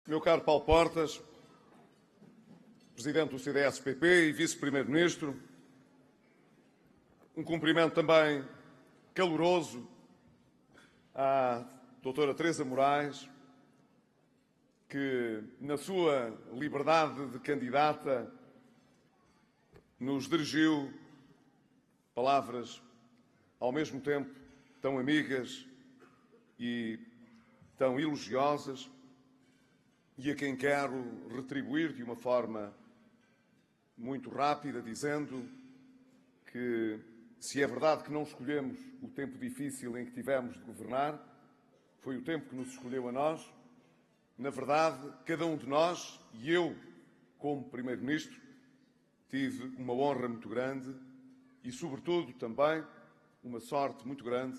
Meu caro Paulo Portas, Presidente do CDS-PP e Vice-Primeiro-Ministro, um cumprimento também caloroso à doutora Teresa Moraes, que, na sua liberdade de candidata, nos dirigiu palavras ao mesmo tempo tão amigas e tão elogiosas, e a quem quero retribuir de uma forma muito rápida, dizendo que, se é verdade que não escolhemos o tempo difícil em que tivemos de governar, foi o tempo que nos escolheu a nós. Na verdade, cada um de nós, e eu, como Primeiro-Ministro, tive uma honra muito grande e, sobretudo, também uma sorte muito grande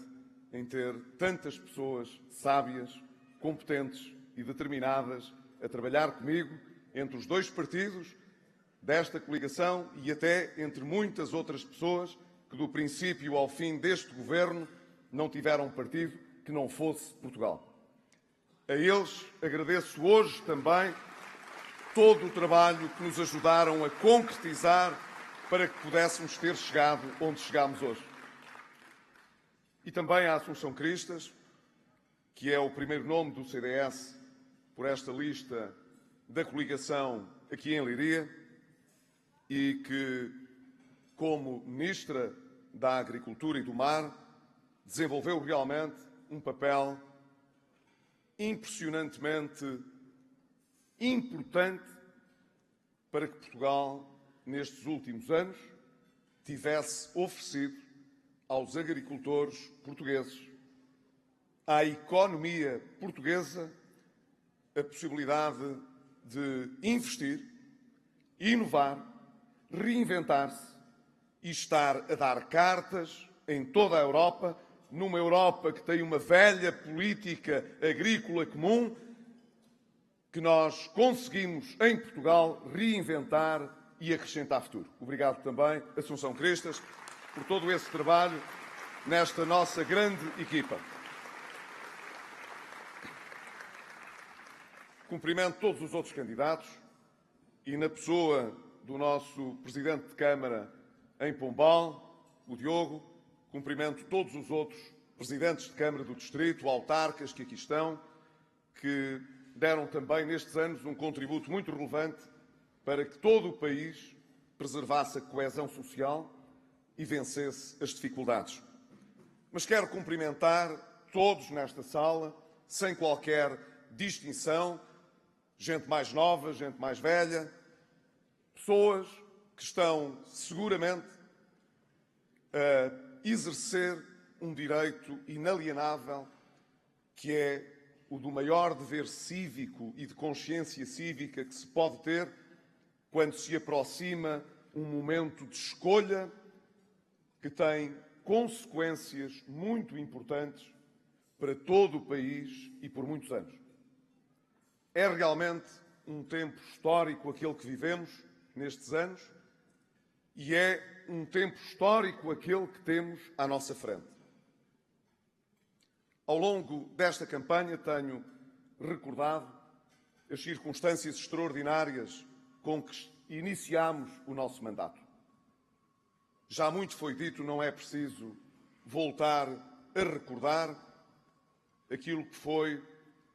em ter tantas pessoas sábias, competentes e determinadas a trabalhar comigo entre os dois partidos desta coligação e até entre muitas outras pessoas que, do princípio ao fim deste governo, não tiveram partido que não fosse Portugal. A eles agradeço hoje também todo o trabalho que nos ajudaram a concretizar para que pudéssemos ter chegado onde chegámos hoje. E também à Assunção Cristas, que é o primeiro nome do CDS por esta lista da coligação aqui em Leiria e que, como Ministra da Agricultura e do Mar, desenvolveu realmente um papel impressionantemente importante para que Portugal, nestes últimos anos, tivesse oferecido aos agricultores portugueses, à economia portuguesa, a possibilidade de investir, inovar, reinventar-se e estar a dar cartas em toda a Europa, numa Europa que tem uma velha política agrícola comum, que nós conseguimos, em Portugal, reinventar e acrescentar futuro. Obrigado também, Assunção Cristas, por todo esse trabalho nesta nossa grande equipa. Cumprimento todos os outros candidatos e, na pessoa do nosso Presidente de Câmara em Pombal, o Diogo, cumprimento todos os outros Presidentes de Câmara do Distrito, autarcas que aqui estão, que deram também nestes anos um contributo muito relevante para que todo o país preservasse a coesão social e vencesse as dificuldades. Mas quero cumprimentar todos nesta sala, sem qualquer distinção, gente mais nova, gente mais velha, pessoas que estão seguramente a exercer um direito inalienável, que é o do maior dever cívico e de consciência cívica que se pode ter quando se aproxima um momento de escolha que tem consequências muito importantes para todo o país e por muitos anos. É realmente um tempo histórico aquele que vivemos nestes anos e é um tempo histórico aquele que temos à nossa frente. Ao longo desta campanha tenho recordado as circunstâncias extraordinárias com que iniciámos o nosso mandato. Já muito foi dito, não é preciso voltar a recordar aquilo que foi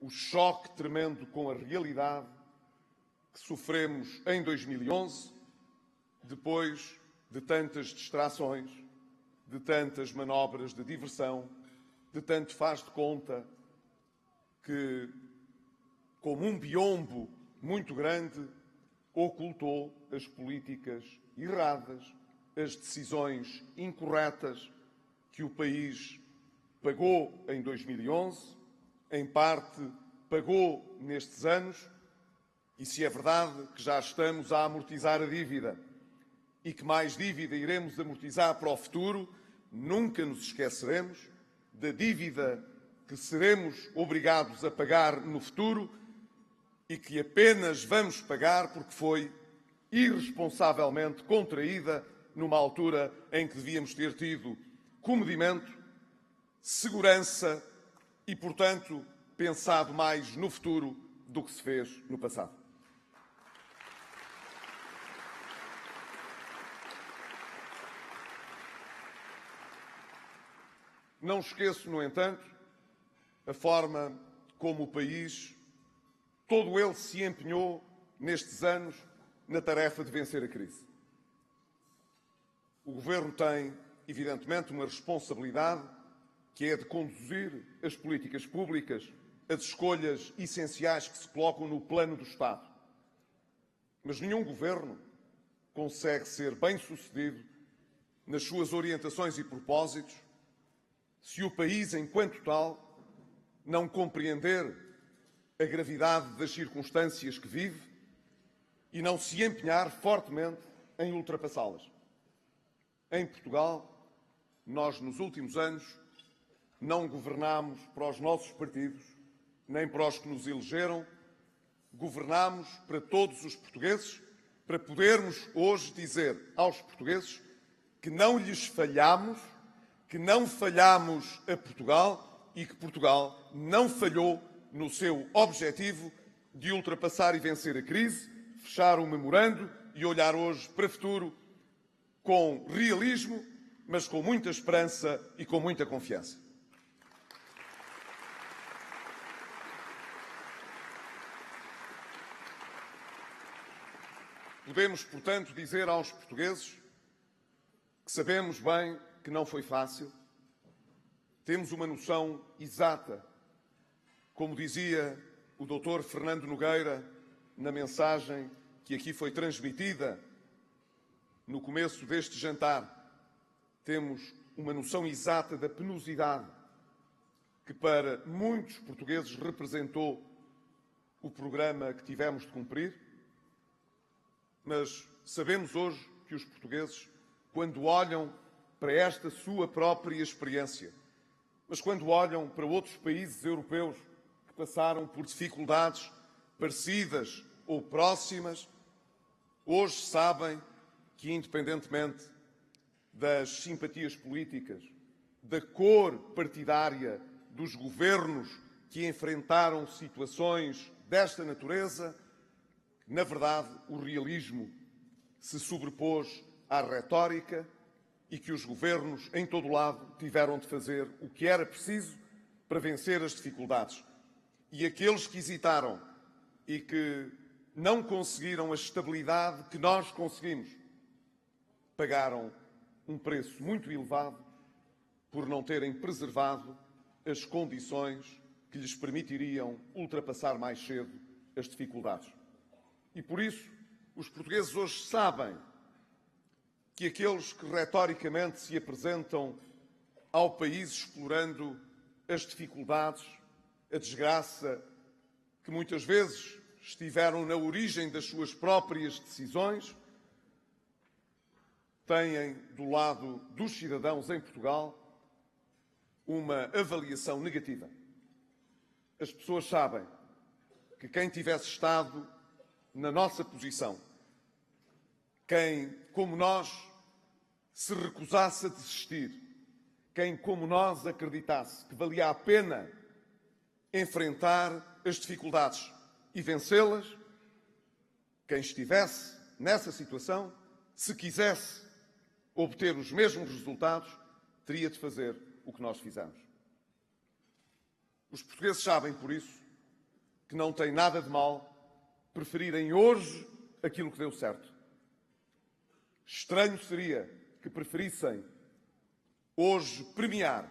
o choque tremendo com a realidade que sofremos em 2011, depois de tantas distrações, de tantas manobras de diversão, de tanto faz de conta que, como um biombo muito grande, ocultou as políticas erradas, as decisões incorretas que o país pagou em 2011, em parte pagou nestes anos, e se é verdade que já estamos a amortizar a dívida e que mais dívida iremos amortizar para o futuro, nunca nos esqueceremos da dívida que seremos obrigados a pagar no futuro e que apenas vamos pagar porque foi irresponsavelmente contraída numa altura em que devíamos ter tido comedimento, segurança e, portanto, pensado mais no futuro do que se fez no passado. Não esqueço, no entanto, a forma como o país, todo ele, se empenhou nestes anos na tarefa de vencer a crise. O Governo tem, evidentemente, uma responsabilidade que é de conduzir as políticas públicas, as escolhas essenciais que se colocam no plano do Estado. Mas nenhum Governo consegue ser bem-sucedido nas suas orientações e propósitos se o país, enquanto tal, não compreender a gravidade das circunstâncias que vive e não se empenhar fortemente em ultrapassá-las. Em Portugal, nós, nos últimos anos, não governámos para os nossos partidos, nem para os que nos elegeram, governámos para todos os portugueses, para podermos hoje dizer aos portugueses que não lhes falhamos, que não falhamos a Portugal e que Portugal não falhou no seu objetivo de ultrapassar e vencer a crise, fechar o memorando e olhar hoje para o futuro com realismo, mas com muita esperança e com muita confiança. Podemos, portanto, dizer aos portugueses que sabemos bem que não foi fácil, temos uma noção exata, como dizia o Dr. Fernando Nogueira na mensagem que aqui foi transmitida no começo deste jantar, temos uma noção exata da penosidade que para muitos portugueses representou o programa que tivemos de cumprir, mas sabemos hoje que os portugueses, quando olham para esta sua própria experiência, mas quando olham para outros países europeus que passaram por dificuldades parecidas ou próximas, hoje sabem que, independentemente das simpatias políticas, da cor partidária dos governos que enfrentaram situações desta natureza, na verdade, o realismo se sobrepôs à retórica e que os governos, em todo o lado, tiveram de fazer o que era preciso para vencer as dificuldades. E aqueles que hesitaram e que não conseguiram a estabilidade que nós conseguimos, pagaram um preço muito elevado por não terem preservado as condições que lhes permitiriam ultrapassar mais cedo as dificuldades. E por isso, os portugueses hoje sabem que aqueles que retoricamente se apresentam ao país explorando as dificuldades, a desgraça, que muitas vezes estiveram na origem das suas próprias decisões, têm do lado dos cidadãos em Portugal uma avaliação negativa. As pessoas sabem que quem tivesse estado na nossa posição, quem, como nós, se recusasse a desistir, quem, como nós, acreditasse que valia a pena enfrentar as dificuldades e vencê-las, quem estivesse nessa situação, se quisesse obter os mesmos resultados, teria de fazer o que nós fizemos. Os portugueses sabem, por isso, que não tem nada de mal preferirem hoje aquilo que deu certo. Estranho seria que preferissem hoje premiar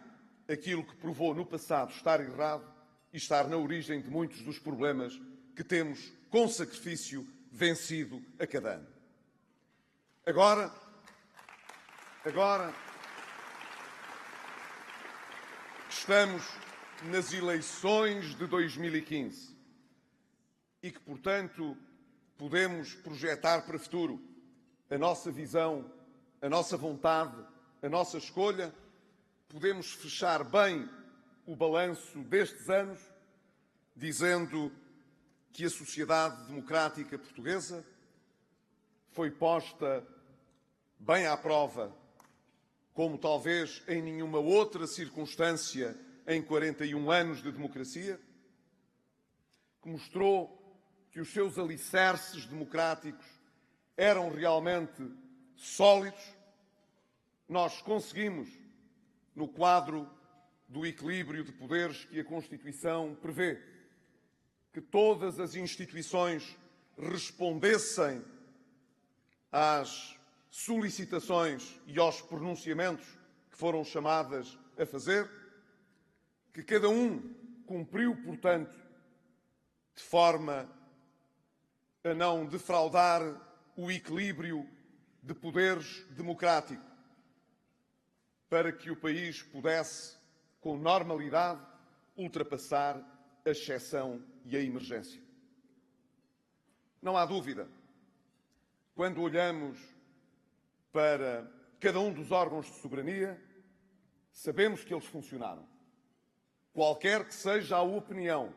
aquilo que provou no passado estar errado e estar na origem de muitos dos problemas que temos, com sacrifício, vencido a cada ano. Agora estamos nas eleições de 2015 e que, portanto, podemos projetar para o futuro a nossa visão, a nossa vontade, a nossa escolha, podemos fechar bem o balanço destes anos, dizendo que a sociedade democrática portuguesa foi posta bem à prova, como talvez em nenhuma outra circunstância em 41 anos de democracia, que mostrou que os seus alicerces democráticos eram realmente sólidos, nós conseguimos, no quadro do equilíbrio de poderes que a Constituição prevê, que todas as instituições respondessem às solicitações e aos pronunciamentos que foram chamadas a fazer, que cada um cumpriu, portanto, de forma a não defraudar o equilíbrio de poderes democrático, para que o país pudesse, com normalidade, ultrapassar a exceção e a emergência. Não há dúvida, quando olhamos para cada um dos órgãos de soberania, sabemos que eles funcionaram. Qualquer que seja a opinião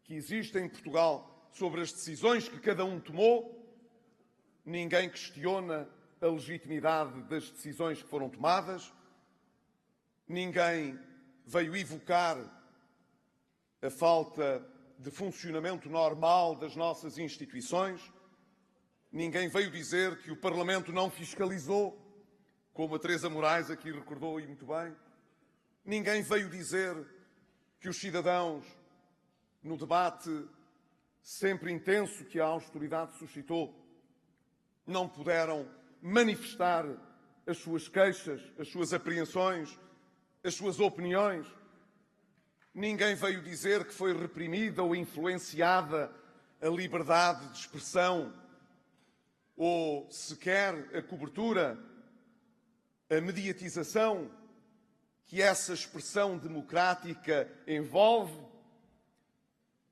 que existe em Portugal sobre as decisões que cada um tomou, ninguém questiona a legitimidade das decisões que foram tomadas, ninguém veio evocar a falta de funcionamento normal das nossas instituições, ninguém veio dizer que o Parlamento não fiscalizou, como a Teresa Moraes aqui recordou e muito bem, ninguém veio dizer que os cidadãos, no debate sempre intenso que a austeridade suscitou, não puderam manifestar as suas queixas, as suas apreensões, as suas opiniões. Ninguém veio dizer que foi reprimida ou influenciada a liberdade de expressão ou sequer a cobertura, a mediatização que essa expressão democrática envolve.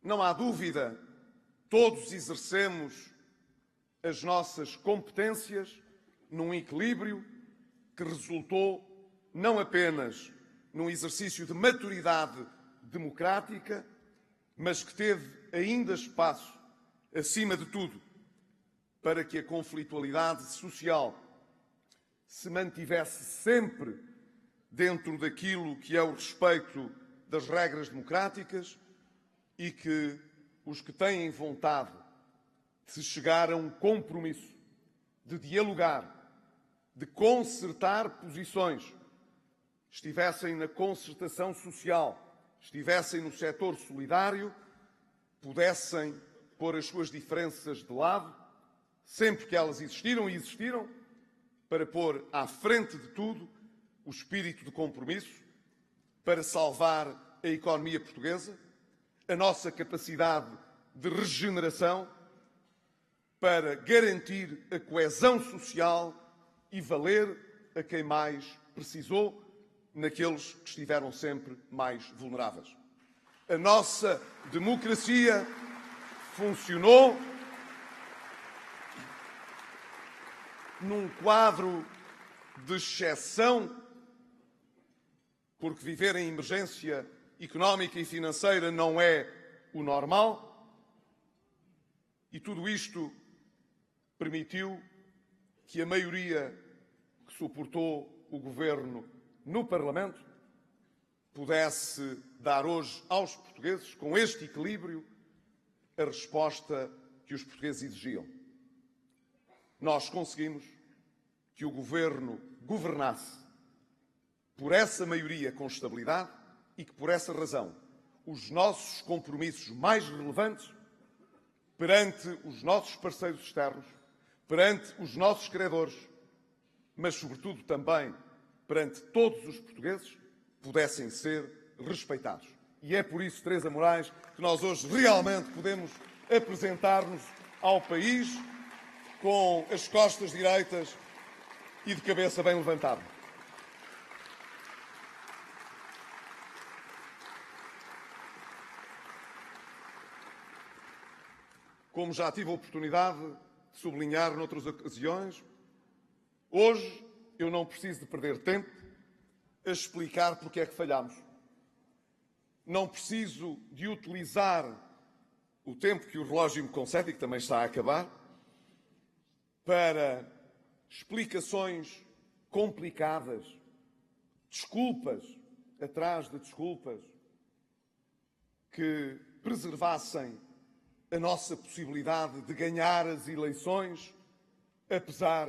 Não há dúvida, todos exercemos as nossas competências num equilíbrio que resultou não apenas num exercício de maturidade democrática, mas que teve ainda espaço, acima de tudo, para que a conflitualidade social se mantivesse sempre dentro daquilo que é o respeito das regras democráticas e que os que têm vontade de chegar a um compromisso, de dialogar, de concertar posições, estivessem na concertação social, estivessem no setor solidário, pudessem pôr as suas diferenças de lado, sempre que elas existiram e existiram, para pôr à frente de tudo o espírito de compromisso, para salvar a economia portuguesa, a nossa capacidade de regeneração, para garantir a coesão social e valer a quem mais precisou, naqueles que estiveram sempre mais vulneráveis. A nossa democracia funcionou num quadro de exceção, porque viver em emergência económica e financeira não é o normal, e tudo isto permitiu que a maioria que suportou o governo no Parlamento pudesse dar hoje aos portugueses, com este equilíbrio, a resposta que os portugueses exigiam. Nós conseguimos que o governo governasse por essa maioria com estabilidade e que, por essa razão, os nossos compromissos mais relevantes perante os nossos parceiros externos, perante os nossos credores, mas, sobretudo, também perante todos os portugueses, pudessem ser respeitados. E é por isso, Teresa Moraes, que nós hoje realmente podemos apresentar-nos ao país com as costas direitas e de cabeça bem levantada. Como já tive a oportunidade de sublinhar noutras ocasiões, hoje eu não preciso de perder tempo a explicar porque é que falhamos. Não preciso de utilizar o tempo que o relógio me concede, e que também está a acabar, para explicações complicadas, desculpas atrás de desculpas, que preservassem a nossa possibilidade de ganhar as eleições, apesar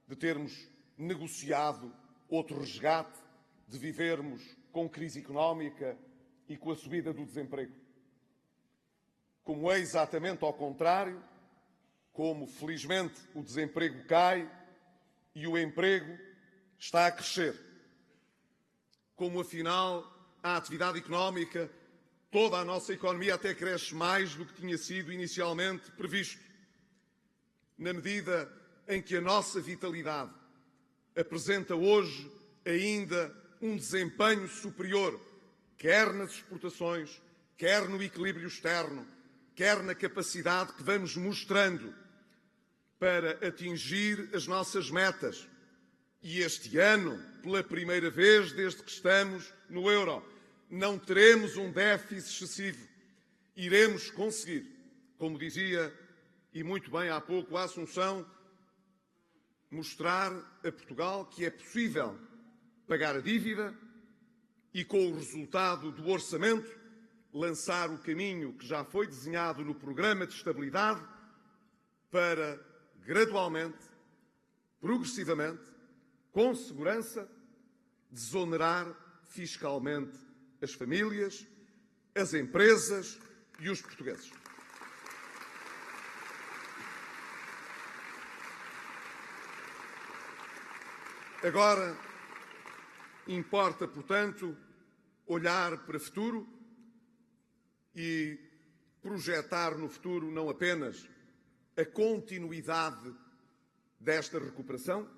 de termos negociado outro resgate, de vivermos com crise económica e com a subida do desemprego. Como é exatamente ao contrário, como felizmente o desemprego cai e o emprego está a crescer. Como afinal a atividade económica, toda a nossa economia até cresce mais do que tinha sido inicialmente previsto. Na medida em que a nossa vitalidade apresenta hoje ainda um desempenho superior, quer nas exportações, quer no equilíbrio externo, quer na capacidade que vamos mostrando para atingir as nossas metas. E este ano, pela primeira vez desde que estamos no euro, não teremos um déficit excessivo. Iremos conseguir, como dizia e muito bem há pouco a Assunção, mostrar a Portugal que é possível pagar a dívida e, com o resultado do orçamento, lançar o caminho que já foi desenhado no Programa de Estabilidade para, gradualmente, progressivamente, com segurança, desonerar fiscalmente as famílias, as empresas e os portugueses. Agora, importa, portanto, olhar para o futuro e projetar no futuro não apenas a continuidade desta recuperação,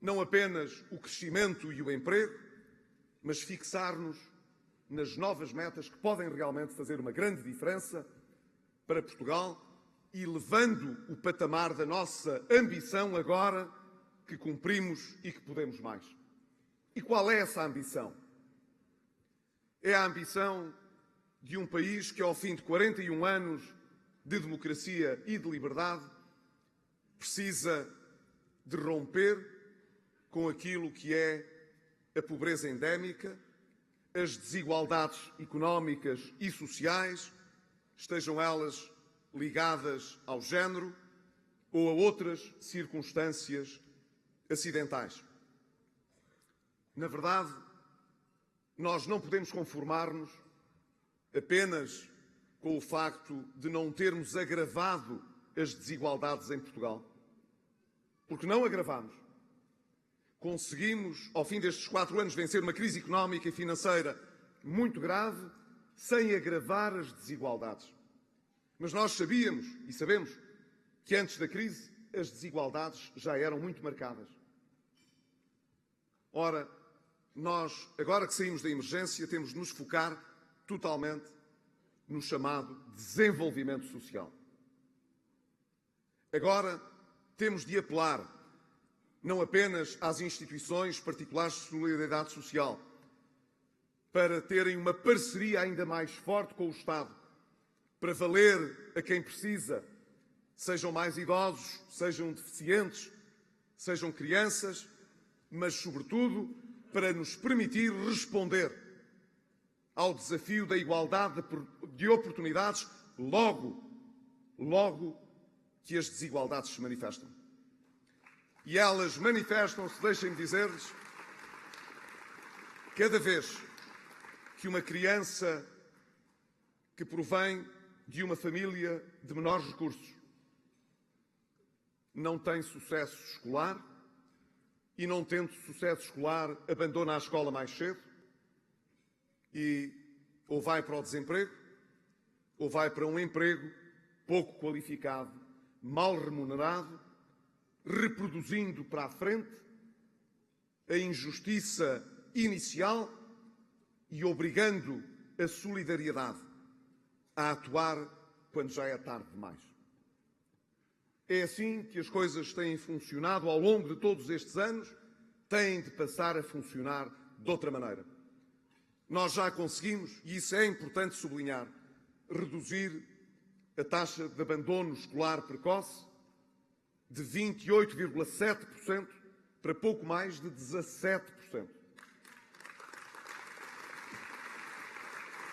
não apenas o crescimento e o emprego, mas fixar-nos nas novas metas que podem realmente fazer uma grande diferença para Portugal e levando o patamar da nossa ambição agora que cumprimos e que podemos mais. E qual é essa ambição? É a ambição de um país que, ao fim de 41 anos de democracia e de liberdade, precisa de romper com aquilo que é a pobreza endémica, as desigualdades económicas e sociais, estejam elas ligadas ao género ou a outras circunstâncias acidentais. Na verdade, nós não podemos conformar-nos apenas com o facto de não termos agravado as desigualdades em Portugal, porque não agravamos. Conseguimos, ao fim destes 4 anos, vencer uma crise económica e financeira muito grave, sem agravar as desigualdades. Mas nós sabíamos e sabemos que antes da crise as desigualdades já eram muito marcadas. Ora, nós, agora que saímos da emergência, temos de nos focar totalmente no chamado desenvolvimento social. Agora temos de apelar não apenas às instituições particulares de solidariedade social, para terem uma parceria ainda mais forte com o Estado, para valer a quem precisa, sejam mais idosos, sejam deficientes, sejam crianças, mas, sobretudo, para nos permitir responder ao desafio da igualdade de oportunidades logo que as desigualdades se manifestam. E elas manifestam-se, deixem-me dizer-lhes, cada vez que uma criança que provém de uma família de menores recursos não tem sucesso escolar e, não tendo sucesso escolar, abandona a escola mais cedo e ou vai para o desemprego ou vai para um emprego pouco qualificado, mal remunerado, reproduzindo para a frente a injustiça inicial e obrigando a solidariedade a atuar quando já é tarde demais. É assim que as coisas têm funcionado ao longo de todos estes anos, têm de passar a funcionar de outra maneira. Nós já conseguimos, e isso é importante sublinhar, reduzir a taxa de abandono escolar precoce de 28,7% para pouco mais de 17%.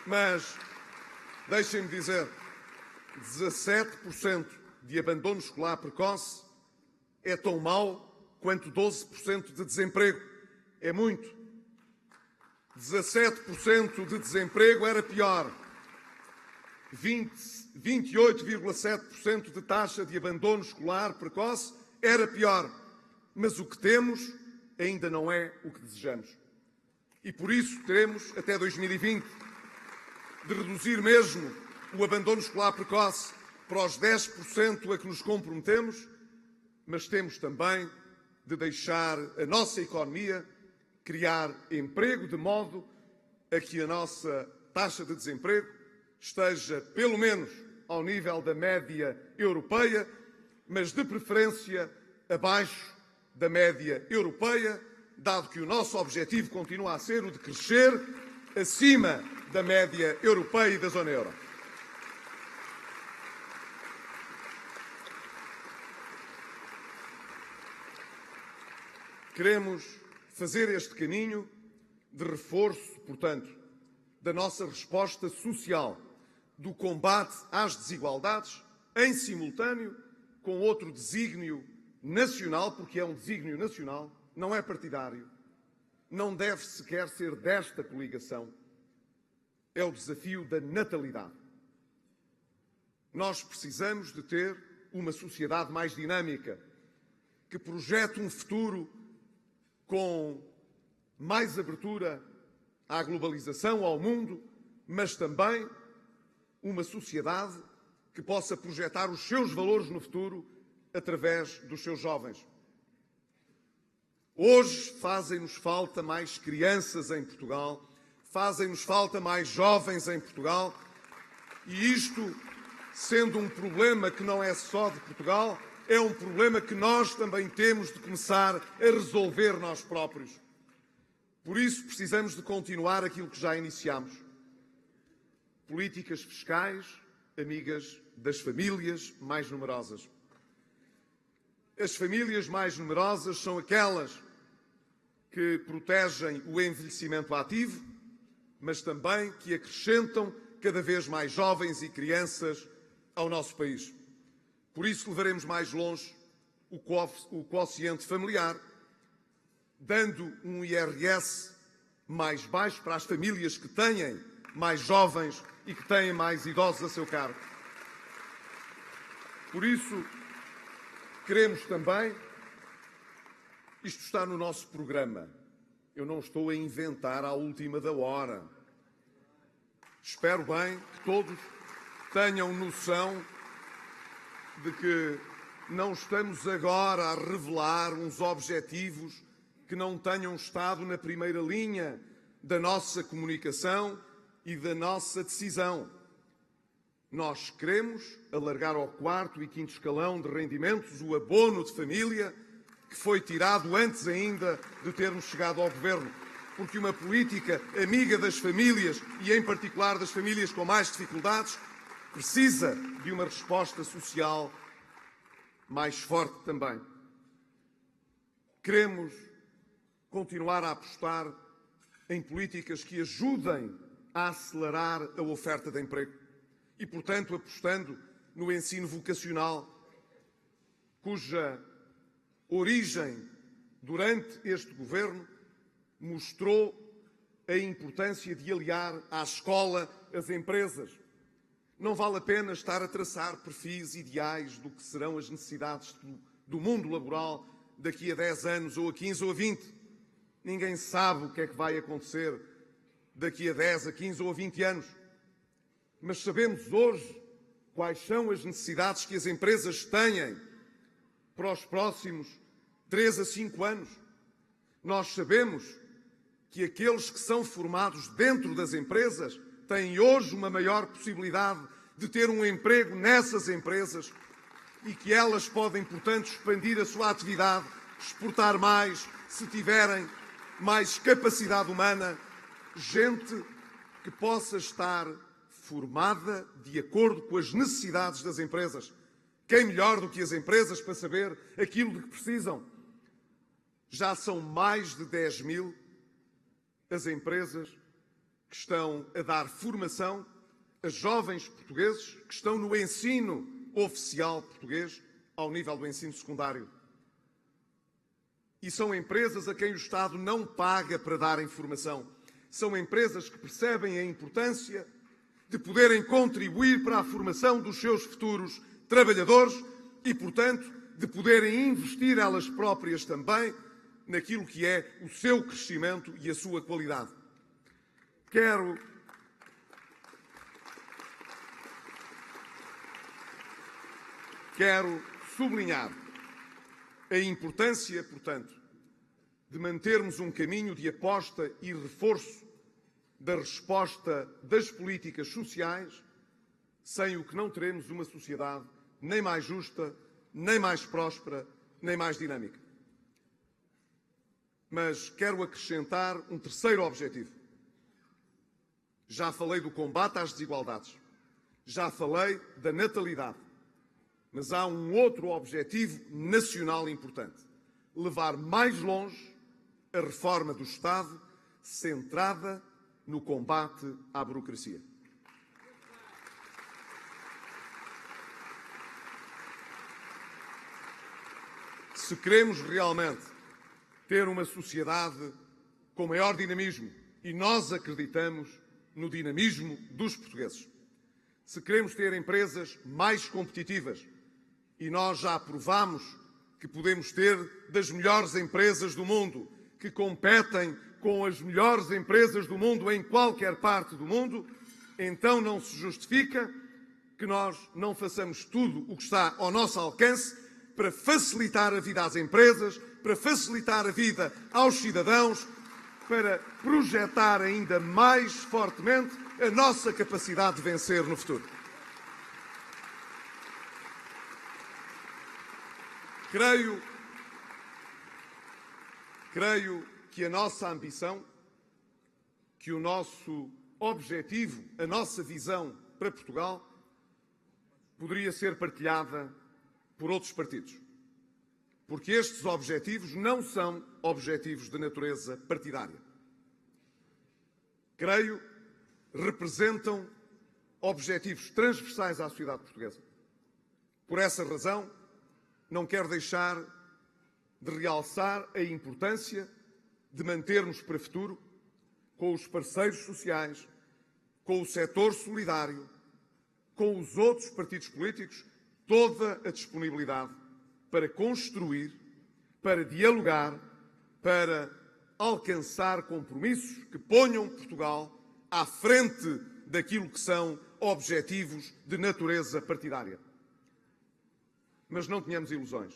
Mas, deixem-me dizer, 17% de abandono escolar precoce é tão mau quanto 12% de desemprego. É muito. 17% de desemprego era pior. 28,7% de taxa de abandono escolar precoce era pior. Mas o que temos ainda não é o que desejamos. E por isso teremos até 2020 de reduzir mesmo o abandono escolar precoce para os 10% a que nos comprometemos, mas temos também de deixar a nossa economia criar emprego de modo a que a nossa taxa de desemprego esteja pelo menos ao nível da média europeia, mas de preferência abaixo da média europeia, dado que o nosso objetivo continua a ser o de crescer acima da média europeia e da zona euro. Queremos fazer este caminho de reforço, portanto, da nossa resposta social, do combate às desigualdades, em simultâneo com outro desígnio nacional, porque é um desígnio nacional, não é partidário, não deve sequer ser desta coligação. É o desafio da natalidade. Nós precisamos de ter uma sociedade mais dinâmica, que projete um futuro com mais abertura à globalização, ao mundo, mas também uma sociedade que possa projetar os seus valores no futuro através dos seus jovens. Hoje fazem-nos falta mais crianças em Portugal, fazem-nos falta mais jovens em Portugal, e isto, sendo um problema que não é só de Portugal, é um problema que nós também temos de começar a resolver nós próprios. Por isso precisamos de continuar aquilo que já iniciamos. Políticas fiscais amigas das famílias mais numerosas. As famílias mais numerosas são aquelas que protegem o envelhecimento ativo, mas também que acrescentam cada vez mais jovens e crianças ao nosso país. Por isso levaremos mais longe o quociente familiar, dando um IRS mais baixo para as famílias que têm mais jovens e que têm mais idosos a seu cargo. Por isso, queremos também, isto está no nosso programa, eu não estou a inventar à última da hora. Espero bem que todos tenham noção de que não estamos agora a revelar uns objetivos que não tenham estado na primeira linha da nossa comunicação e da nossa decisão. Nós queremos alargar ao quarto e quinto escalão de rendimentos o abono de família que foi tirado antes ainda de termos chegado ao governo, porque uma política amiga das famílias e, em particular, das famílias com mais dificuldades, precisa de uma resposta social mais forte também. Queremos continuar a apostar em políticas que ajudem a acelerar a oferta de emprego e, portanto, apostando no ensino vocacional, cuja origem durante este governo mostrou a importância de aliar à escola as empresas. Não vale a pena estar a traçar perfis ideais do que serão as necessidades do mundo laboral daqui a 10 anos, ou a 15 ou a 20. Ninguém sabe o que é que vai acontecer daqui a 10, a 15 ou a 20 anos. Mas sabemos hoje quais são as necessidades que as empresas têm para os próximos 3 a 5 anos. Nós sabemos que aqueles que são formados dentro das empresas têm hoje uma maior possibilidade de ter um emprego nessas empresas e que elas podem, portanto, expandir a sua atividade, exportar mais, se tiverem mais capacidade humana, gente que possa estar formada de acordo com as necessidades das empresas. Quem melhor do que as empresas para saber aquilo de que precisam? Já são mais de 10.000 as empresas que estão a dar formação a jovens portugueses que estão no ensino oficial português ao nível do ensino secundário. E são empresas a quem o Estado não paga para dar informação. São empresas que percebem a importância de poderem contribuir para a formação dos seus futuros trabalhadores e, portanto, de poderem investir elas próprias também naquilo que é o seu crescimento e a sua qualidade. Quero sublinhar a importância, portanto, de mantermos um caminho de aposta e reforço da resposta das políticas sociais, sem o que não teremos uma sociedade nem mais justa, nem mais próspera, nem mais dinâmica. Mas quero acrescentar um terceiro objetivo. Já falei do combate às desigualdades, já falei da natalidade, mas há um outro objetivo nacional importante: levar mais longe a reforma do Estado centrada no combate à burocracia. Se queremos realmente ter uma sociedade com maior dinamismo, e nós acreditamos no dinamismo dos portugueses, se queremos ter empresas mais competitivas, e nós já provamos que podemos ter das melhores empresas do mundo, que competem com as melhores empresas do mundo em qualquer parte do mundo, então não se justifica que nós não façamos tudo o que está ao nosso alcance para facilitar a vida às empresas, para facilitar a vida aos cidadãos, para projetar ainda mais fortemente a nossa capacidade de vencer no futuro. Creio que a nossa ambição, que o nosso objetivo, a nossa visão para Portugal, poderia ser partilhada por outros partidos. Porque estes objetivos não são objetivos de natureza partidária. Creio, representam objetivos transversais à sociedade portuguesa. Por essa razão, não quero deixar de realçar a importância de mantermos para o futuro, com os parceiros sociais, com o setor solidário, com os outros partidos políticos, toda a disponibilidade para construir, para dialogar, para alcançar compromissos que ponham Portugal à frente daquilo que são objetivos de natureza partidária. Mas não tenhamos ilusões.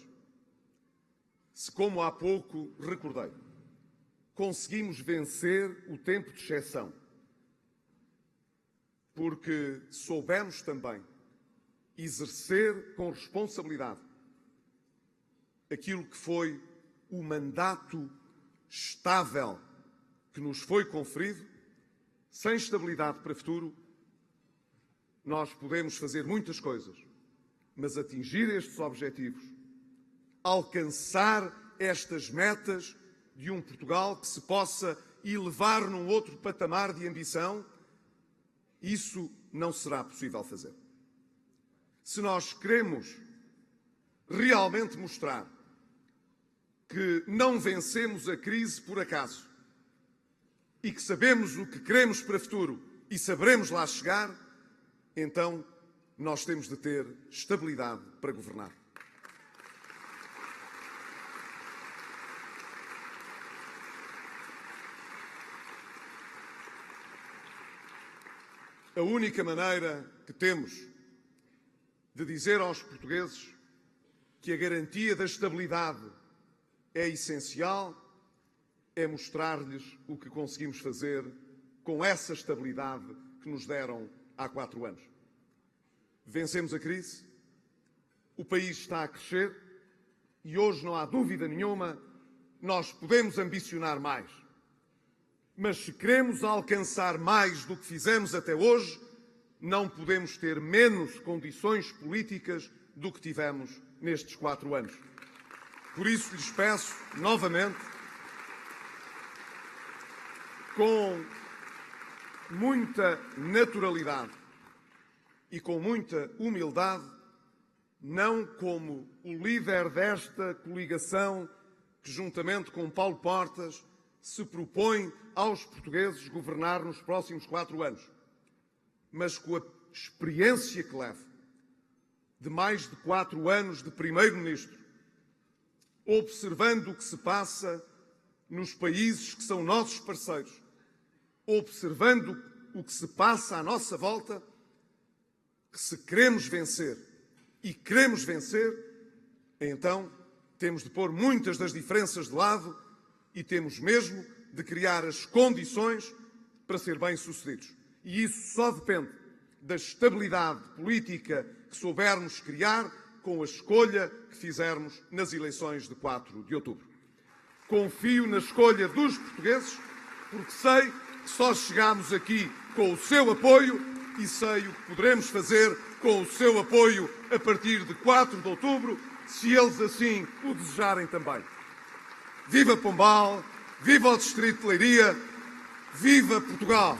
Se, como há pouco recordei, conseguimos vencer o tempo de exceção, porque soubemos também exercer com responsabilidade aquilo que foi o mandato estável que nos foi conferido, sem estabilidade para o futuro, nós podemos fazer muitas coisas, mas atingir estes objetivos, alcançar estas metas de um Portugal que se possa elevar num outro patamar de ambição, isso não será possível fazer. Se nós queremos realmente mostrar que não vencemos a crise por acaso e que sabemos o que queremos para o futuro e saberemos lá chegar, então nós temos de ter estabilidade para governar. A única maneira que temos de dizer aos portugueses que a garantia da estabilidade é essencial é mostrar-lhes o que conseguimos fazer com essa estabilidade que nos deram há 4 anos. Vencemos a crise, o país está a crescer e hoje não há dúvida nenhuma, nós podemos ambicionar mais. Mas se queremos alcançar mais do que fizemos até hoje, não podemos ter menos condições políticas do que tivemos nestes 4 anos. Por isso lhes peço, novamente, com muita naturalidade e com muita humildade, não como o líder desta coligação que, juntamente com Paulo Portas, se propõe aos portugueses governar nos próximos 4 anos, mas com a experiência que leva de mais de 4 anos de Primeiro-Ministro, observando o que se passa nos países que são nossos parceiros, observando o que se passa à nossa volta, que se queremos vencer e queremos vencer, então temos de pôr muitas das diferenças de lado e temos mesmo de criar as condições para ser bem-sucedidos. E isso só depende da estabilidade política que soubermos criar com a escolha que fizermos nas eleições de 4 de outubro. Confio na escolha dos portugueses, porque sei que só chegamos aqui com o seu apoio e sei o que poderemos fazer com o seu apoio a partir de 4 de outubro, se eles assim o desejarem também. Viva Pombal, viva o Distrito de Leiria, viva Portugal!